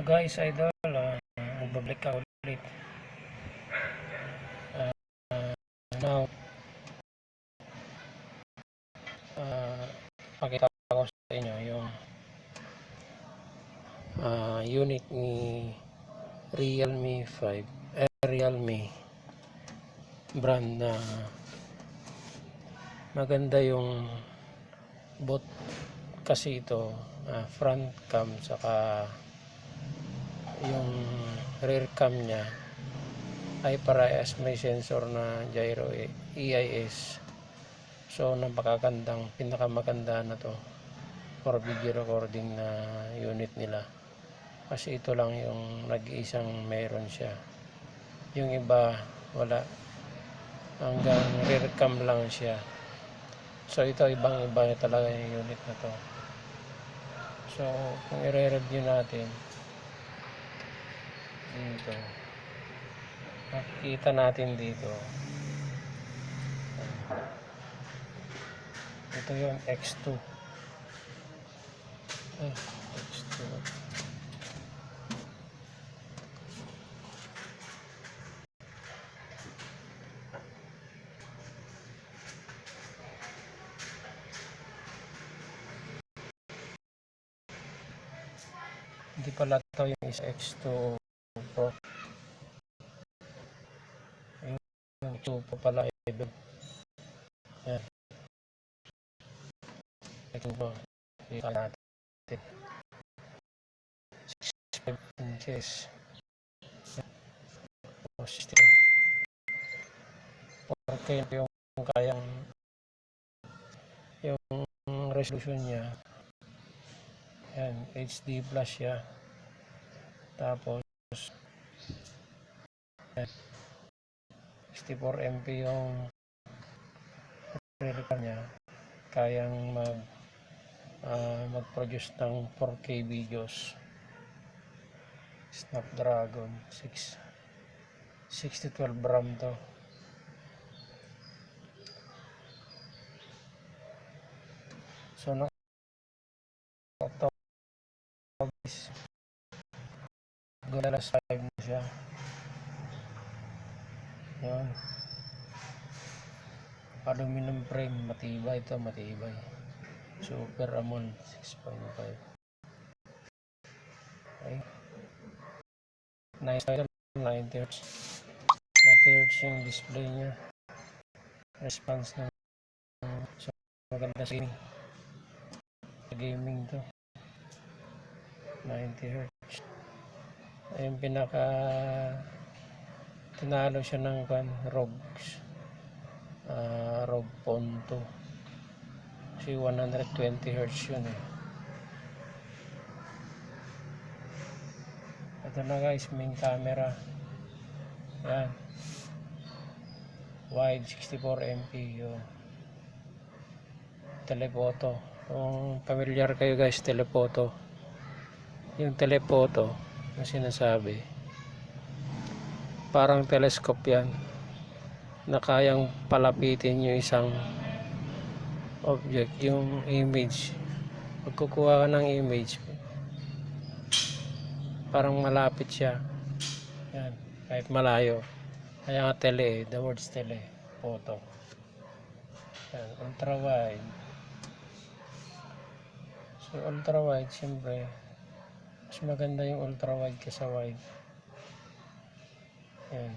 Guys, idol, magbabalik ka ulit. Uh, Now, uh, pakita ko sa inyo yung unit ni Realme 5, Realme brand na maganda yung bot kasi ito, front cam saka yung rear cam niya ay parehas may sensor na gyro EIS. So napakagandang, pinakamaganda na to for video recording na unit nila, kasi ito lang yung nag-iisang meron siya. Yung iba wala, hanggang rear cam lang siya. So ito ibang iba talaga yung unit na to. So kung i-review natin dito, makikita natin dito, ito yung X2. X2. Hindi pala ito yung isa, X2 Pro. Yung X2 Pro pala ibig. Yan. X2 Pro. Ika natin. 6.5 inches. O 60. Okay yung kayang yung resolution niya. Yan, HD plus siya. Tapos 64 MP yung rear niya. Kayang mag-produce ng 4K videos. Snapdragon 612 RAM to. So Golas 5 na siya. Yan. Aluminum frame, matibay ito, matibay. Super AMOLED 6.5. Okay. 90 Hz. 90 Hz yung display niya. Response ng so, maganda sa gaming to. 90 Hz. Ayun, tinalo siya ng ROG Phone 2 kasi 120 Hz yun eh. Ito na guys, main camera. Yan, wide 64 MP yun. Telephoto, kung familiar kayo guys, telephoto, yung telephoto na sinasabi, parang telescope yan na kayang palapitin yung isang object, yung image. Pag kukuha ka ng image, parang malapit siya. Yan, kahit malayo. Kaya nga tele, the words tele, photo. Yan, ultra wide. So ultra wide, siyempre mas maganda yung ultra wide kaysa wide. Yan,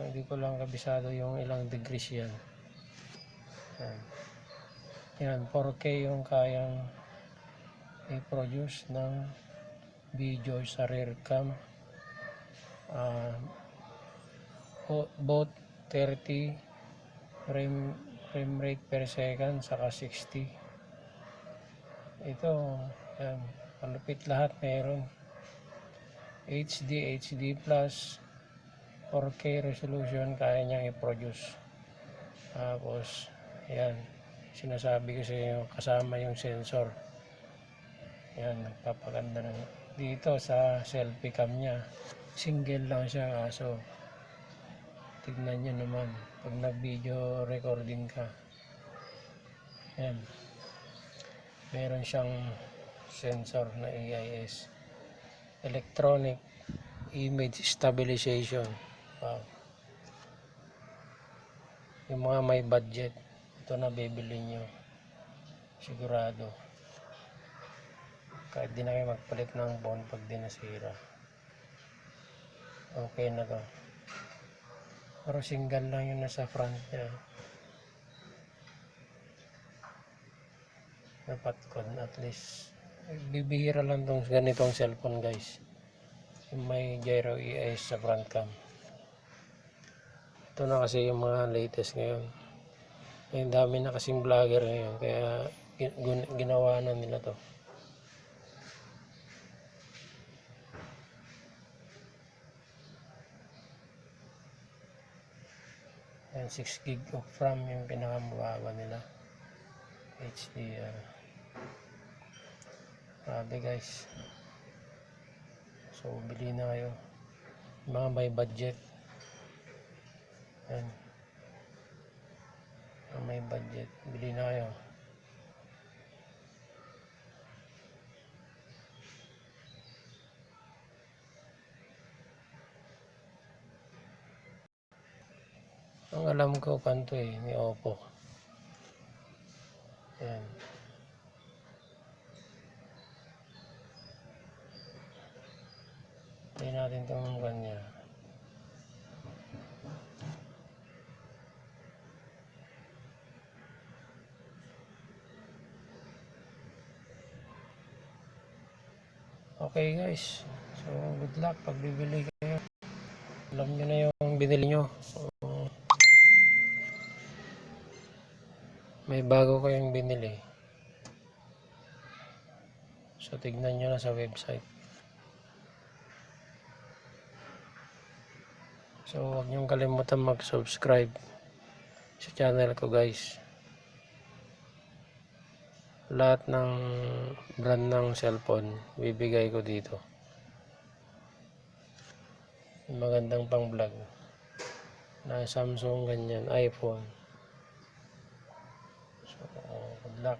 hindi ko lang kabisado yung ilang degrees yan. Yan, 4K yung kayang i-produce ng video sa rear cam. Both 30 frame rate per second saka 60. Ito, yan, malupit lahat meron. HD plus 4K resolution kaya niyang i-produce. Tapos yan, sinasabi ko sa inyo, kasama yung sensor. Yan, nagpapaganda na dito sa selfie cam niya. Single lang siya, kaso tignan nyo naman pag nag-video recording ka. Yan, meron siyang sensor na EIS. electronic image stabilization. Wow. Yung mga may budget, ito na bibili nyo. Sigurado. Kahit di na kayo magpalit ng phone pag di nasira. Okay na to. Pero single lang yung nasa front niya. Dapat ko at least. Bibihira lang tong ganitong cellphone guys. Yung may gyro EIS sa front cam. Ito na kasi yung mga latest ngayon. Yung dami na kasing vlogger ngayon. Kaya ginawa na nila to. And 6 gig of RAM yung pinakamababa nila. HDR. Grabe guys. So bili na kayo. Mga may budget. Yan. Mga may budget. Bili na kayo. Ang alam ko kanto ni Oppo. Yan. Tayo natin itong kanya. Okay guys. So good luck pag bibili kayo. Alam nyo na yung binili nyo. May bago kayong binili. So tignan nyo na sa website. So huwag niyong kalimutan mag-subscribe sa channel ko guys. Lahat ng brand ng cellphone bibigay ko dito. Magandang pang vlog na Samsung ganyan, iPhone. So good luck.